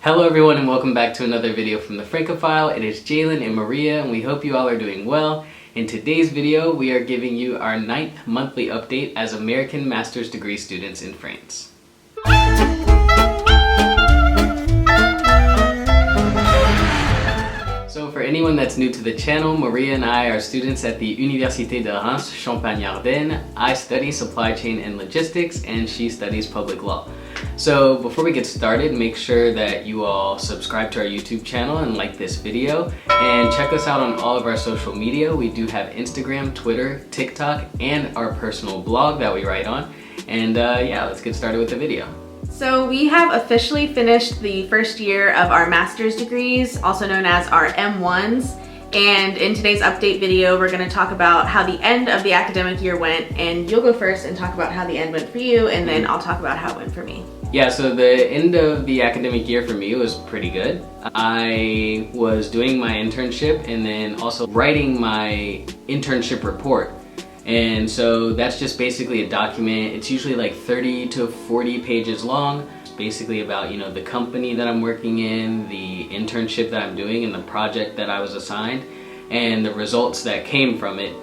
Hello everyone and welcome back to another video from the Francophile. It is Jalen and Maria and we hope you all are doing well. In today's video we are giving you our 9th monthly update as American master's degree students in France. So for anyone that's new to the channel, Maria and I are students at the Université de Reims, Champagne-Ardenne. I study supply chain and logistics and she studies public law. So before we get started, make sure that you all subscribe to our YouTube channel and like this video and check us out on all of our social media. We do have Instagram, Twitter, TikTok, and our personal blog that we write on. And yeah, let's get started with the video. So we have officially finished the first year of our master's degrees, also known as our M1s. And in today's update video, we're going to talk about how the end of the academic year went, and you'll go first and talk about how the end went for you, and then I'll talk about how it went for me. Yeah, so the end of the academic year for me was pretty good. I was doing my internship and then also writing my internship report. And so that's just basically a document. It's usually like 30 to 40 pages long. It's basically about, you know, the company that I'm working in, the internship that I'm doing, and the project that I was assigned, and the results that came from it.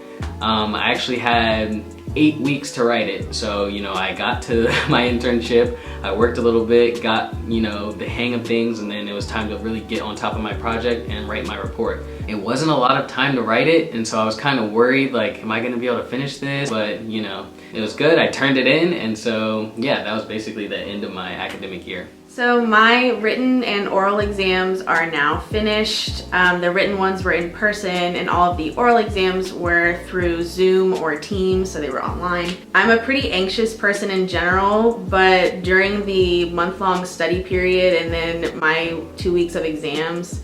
I actually had 8 weeks to write it. So, you know, I got to my internship, I worked a little bit, got, you know, the hang of things, and then it was time to really get on top of my project and write my report. It wasn't a lot of time to write it, and so I was kind of worried, like, am I gonna be able to finish this? But, you know, it was good. I turned it in, and so, yeah, that was basically the end of my academic year. So my written and oral exams are now finished. The written ones were in person and all of the oral exams were through Zoom or Teams, so they were online. I'm a pretty anxious person in general, but during the month-long study period and then my 2 weeks of exams,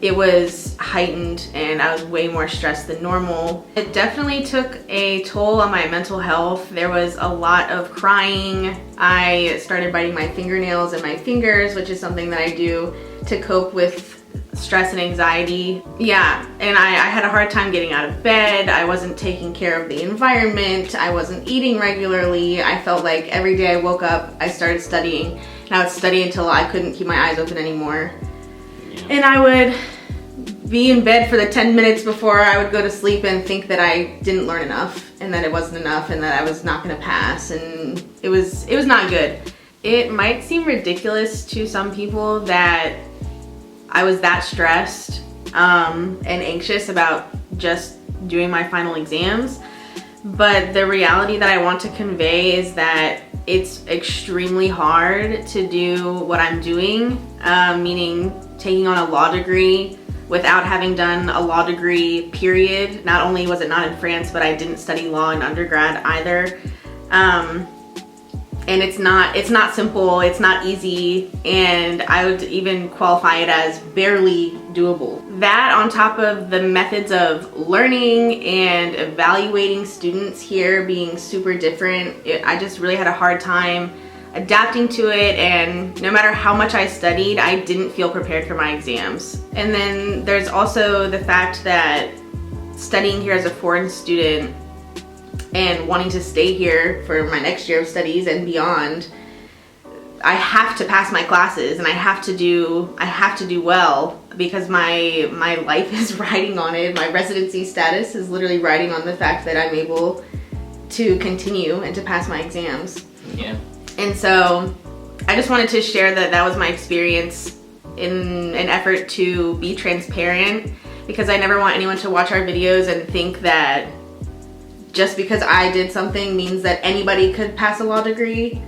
it was heightened and I was way more stressed than normal. It definitely took a toll on my mental health. There was a lot of crying. I started biting my fingernails and my fingers, which is something that I do to cope with stress and anxiety. Yeah, and I had a hard time getting out of bed. I wasn't taking care of the environment. I wasn't eating regularly. I felt like every day I woke up, I started studying, and I would study until I couldn't keep my eyes open anymore. And I would be in bed for the 10 minutes before I would go to sleep and think that I didn't learn enough and that it wasn't enough and that I was not gonna pass, and it was not good. It might seem ridiculous to some people that I was that stressed and anxious about just doing my final exams, but the reality that I want to convey is that it's extremely hard to do what I'm doing, meaning taking on a law degree without having done a law degree, period. Not only was it not in France, but I didn't study law in undergrad either. And it's not simple, it's not easy, and I would even qualify it as barely doable. That on top of the methods of learning and evaluating students here being super different, I just really had a hard time adapting to it, and no matter how much I studied, I didn't feel prepared for my exams. And then there's also the fact that studying here as a foreign student and wanting to stay here for my next year of studies and beyond, I have to pass my classes and I have to do well because my life is riding on it. My residency status is literally riding on the fact that I'm able to continue and to pass my exams. Yeah. And so I just wanted to share that that was my experience in an effort to be transparent, because I never want anyone to watch our videos and think that just because I did something means that anybody could pass a law degree,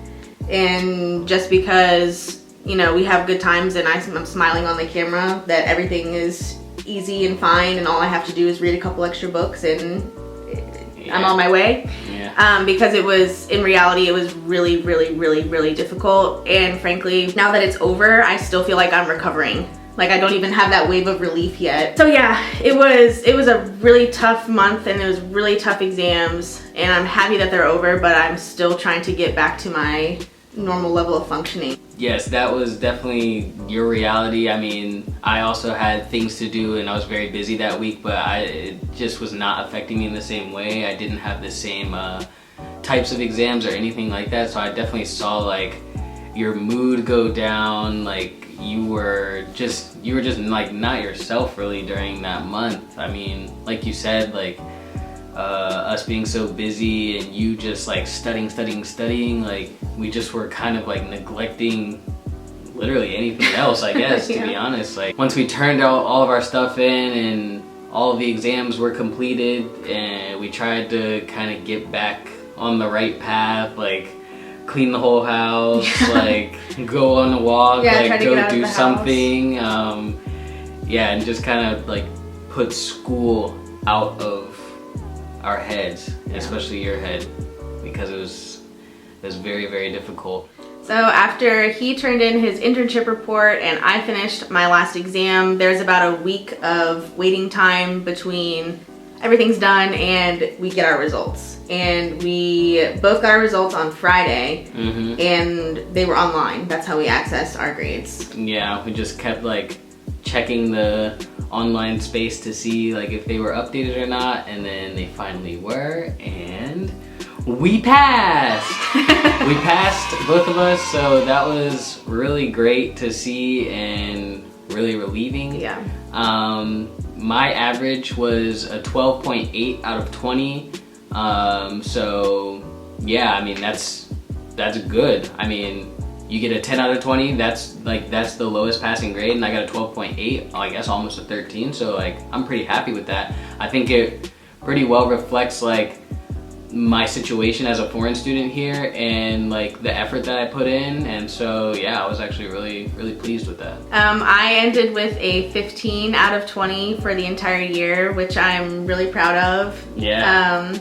and just because, you know, we have good times and I'm smiling on the camera, that everything is easy and fine and all I have to do is read a couple extra books and I'm on my way. Yeah. Because it was, in reality, it was really, really, really, really difficult. And frankly, now that it's over, I still feel like I'm recovering. Like I don't even have that wave of relief yet. So yeah, it was a really tough month and it was really tough exams, and I'm happy that they're over, but I'm still trying to get back to my normal level of functioning. Yes, that was definitely your reality. I mean, I also had things to do and I was very busy that week, but it just was not affecting me in the same way. I didn't have the same types of exams or anything like that, so I definitely saw like your mood go down, like you were just like not yourself really during that month. I mean, like you said, like us being so busy and you just like studying, like we just were kind of like neglecting literally anything else, I guess. To be honest, like once we turned out all of our stuff in and all of the exams were completed, and we tried to kind of get back on the right path, like clean the whole house, like go on a walk, like go do something, yeah, and just kind of like put school out of our heads, especially your head, because it was very, very difficult. So after he turned in his internship report and I finished my last exam, there's about a week of waiting time between everything's done and we get our results. And we both got our results on Friday, and they were online. That's how we accessed our grades. Yeah, we just kept like checking the online space to see like if they were updated or not, and then they finally were, and we passed. We passed, both of us, so that was really great to see and really relieving. Yeah. My average was a 12.8 out of 20. So yeah, I mean that's good. I mean, you get a 10 out of 20, that's the lowest passing grade, and I got a 12.8, I guess almost a 13, so like I'm pretty happy with that. I think it pretty well reflects like my situation as a foreign student here and like the effort that I put in, and so yeah, I was actually really pleased with that. I ended with a 15 out of 20 for the entire year, which I'm really proud of. Yeah.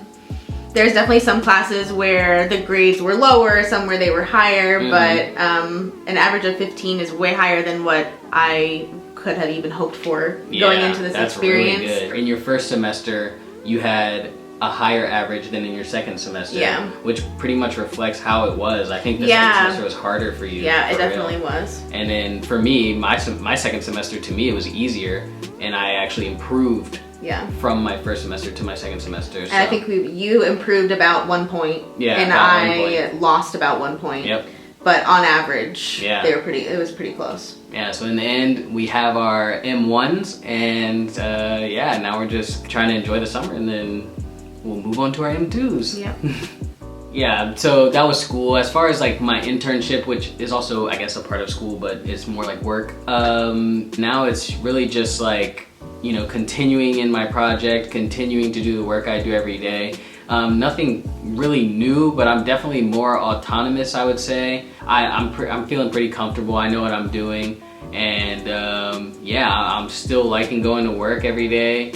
There's definitely some classes where the grades were lower, some where they were higher, but an average of 15 is way higher than what I could have even hoped for going into this experience. Really good. In your first semester, you had a higher average than in your second semester, which pretty much reflects how it was. I think the second semester was harder for you. Yeah, it definitely was. And then for me, my second semester, to me, it was easier, and I actually improved from my first semester to my second semester. So. And I think you improved about 1 point, and I lost about 1 point. Yep. But on average, it was pretty close. Yeah, so in the end, we have our M1s, and yeah, now we're just trying to enjoy the summer, and then we'll move on to our M2s. Yep. Yeah, so that was school. As far as like my internship, which is also, I guess, a part of school, but it's more like work. Now it's really just like, you know, continuing in my project, continuing to do the work I do every day. Nothing really new, but I'm definitely more autonomous, I would say. I'm feeling pretty comfortable. I know what I'm doing, and yeah, I'm still liking going to work every day.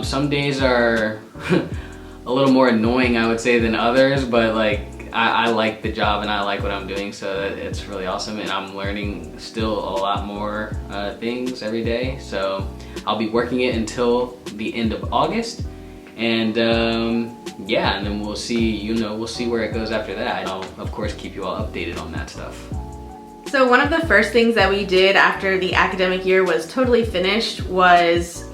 Some days are a little more annoying, I would say, than others, but like I like the job and I like what I'm doing, so it's really awesome, and I'm learning still a lot more things every day. So I'll be working it until the end of August, and yeah, and then we'll see, we'll see where it goes after that. I'll of course keep you all updated on that stuff. So one of the first things that we did after the academic year was totally finished was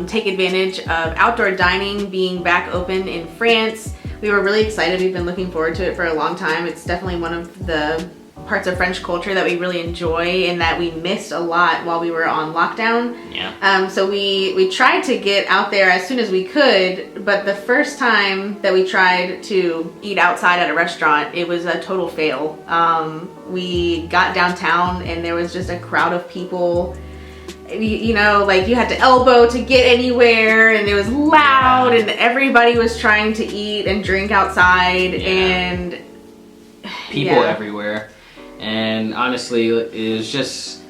take advantage of outdoor dining being back open in France. We were really excited. We've been looking forward to it for a long time. It's definitely one of the parts of French culture that we really enjoy and that we missed a lot while we were on lockdown. Yeah. So we tried to get out there as soon as we could, but the first time that we tried to eat outside at a restaurant, it was a total fail. We got downtown and there was just a crowd of people. You know, like you had to elbow to get anywhere, and it was loud, and everybody was trying to eat and drink outside, and people everywhere. And honestly, it was just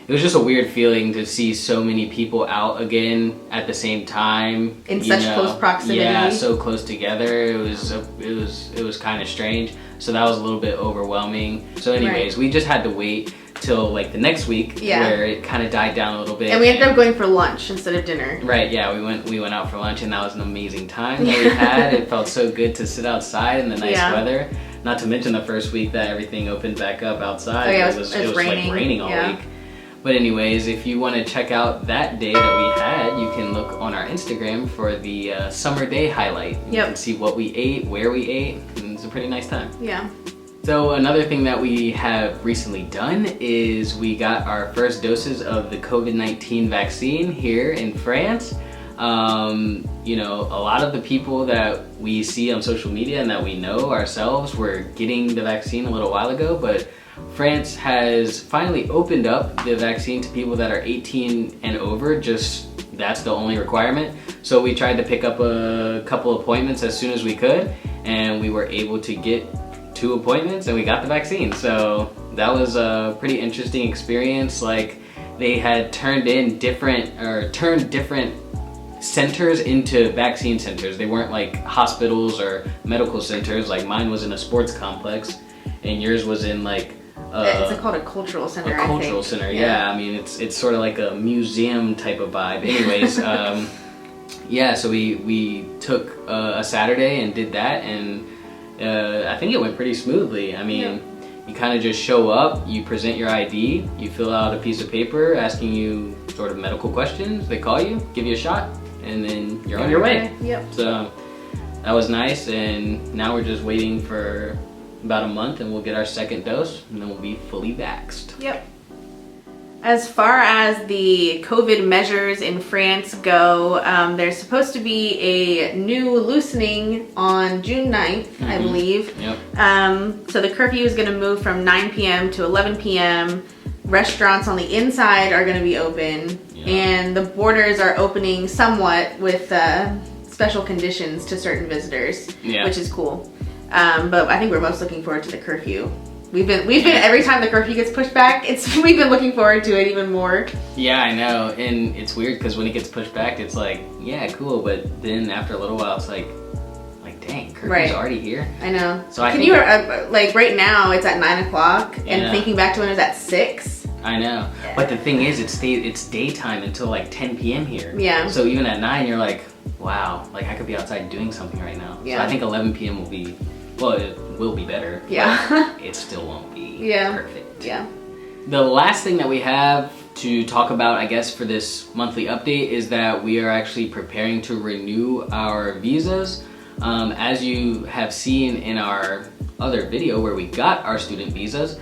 a weird feling to see so many people out again at the same time in such close proximity. Yeah, so close together. It was kind of strange. So that was a little bit overwhelming. So anyways, we just had to wait till like the next week where it kind of died down a little bit. And we ended up going for lunch instead of dinner. Right, yeah, we went out for lunch, and that was an amazing time that we had. It felt so good to sit outside in the nice weather. Not to mention the first week that everything opened back up outside. It was raining. Like raining all week. But anyways, if you want to check out that day that we had, you can look on our Instagram for the summer day highlight. You can see what we ate, where we ate, and it's a pretty nice time. Yeah. So another thing that we have recently done is we got our first doses of the COVID-19 vaccine here in France. You know, a lot of the people that we see on social media and that we know ourselves were getting the vaccine a little while ago, but France has finally opened up the vaccine to people that are 18 and over. Just that's the only requirement. So we tried to pick up a couple appointments as soon as we could, and we were able to get 2 appointments and we got the vaccine. So that was a pretty interesting experience. Like, they had turned different centers into vaccine centers. They weren't like hospitals or medical centers. Like, mine was in a sports complex and yours was in like it's called a cultural center. A cultural center, yeah. I mean, it's sort of like a museum type of vibe. Anyways, yeah, so we took a Saturday and did that, and I think it went pretty smoothly. I mean, you kind of just show up, you present your ID, you fill out a piece of paper asking you sort of medical questions, they call you, give you a shot, and then you're on your way. Yep. So that was nice, and now we're just waiting for about a month and we'll get our second dose, and then we'll be fully vaxxed. Yep. As far as the COVID measures in France go, there's supposed to be a new loosening on June 9th, I believe. Yep. So the curfew is going to move from 9 p.m. to 11 p.m. Restaurants on the inside are going to be open, and the borders are opening somewhat with special conditions to certain visitors, which is cool. But I think we're most looking forward to the curfew. We've been every time the curfew gets pushed back, we've been looking forward to it even more. Yeah, I know, and it's weird because when it gets pushed back, it's like, yeah, cool, but then after a little while, it's like dang, curfew's already here. I know. So can you like right now it's at 9 o'clock, and thinking back to when it was at 6. I know, but the thing is, it's daytime until like 10 p.m. here. Yeah. So even at 9, you're like, wow, like I could be outside doing something right now. Yeah. So I think 11 p.m. will be. Well, it will be better. Yeah. But it still won't be perfect. Yeah. The last thing that we have to talk about, I guess, for this monthly update is that we are actually preparing to renew our visas. As you have seen in our other video where we got our student visas,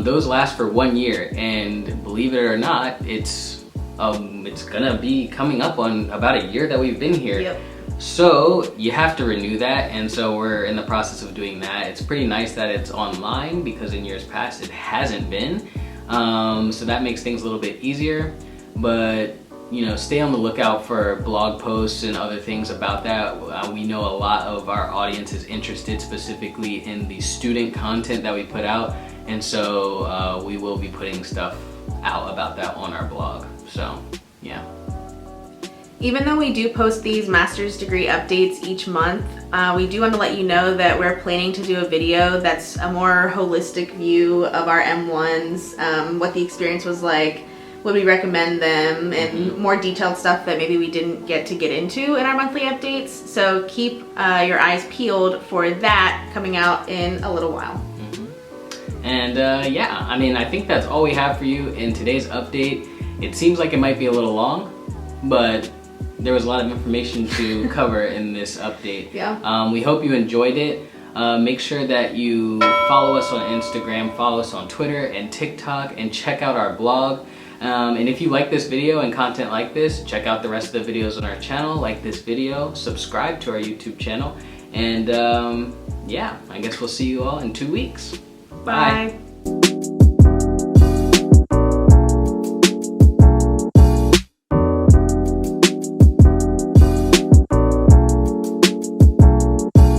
those last for 1 year, and believe it or not, it's gonna be coming up on about a year that we've been here. Yep. So you have to renew that, and so we're in the process of doing that. It's pretty nice that it's online because in years past it hasn't been. So that makes things a little bit easier, but you know, stay on the lookout for blog posts and other things about that. We know a lot of our audience is interested specifically in the student content that we put out, and so we will be putting stuff out about that on our blog. So yeah. Even though we do post these master's degree updates each month, we do want to let you know that we're planning to do a video that's a more holistic view of our M1s, what the experience was like, would we recommend them, and more detailed stuff that maybe we didn't get to get into in our monthly updates. So keep your eyes peeled for that coming out in a little while. And yeah, I mean, I think that's all we have for you in today's update. It seems like it might be a little long, but there was a lot of information to cover in this update. Yeah. We hope you enjoyed it. Make sure that you follow us on Instagram, follow us on Twitter and TikTok, and check out our blog. And if you like this video and content like this, check out the rest of the videos on our channel, like this video, subscribe to our YouTube channel, and yeah, I guess we'll see you all in 2 weeks. Bye.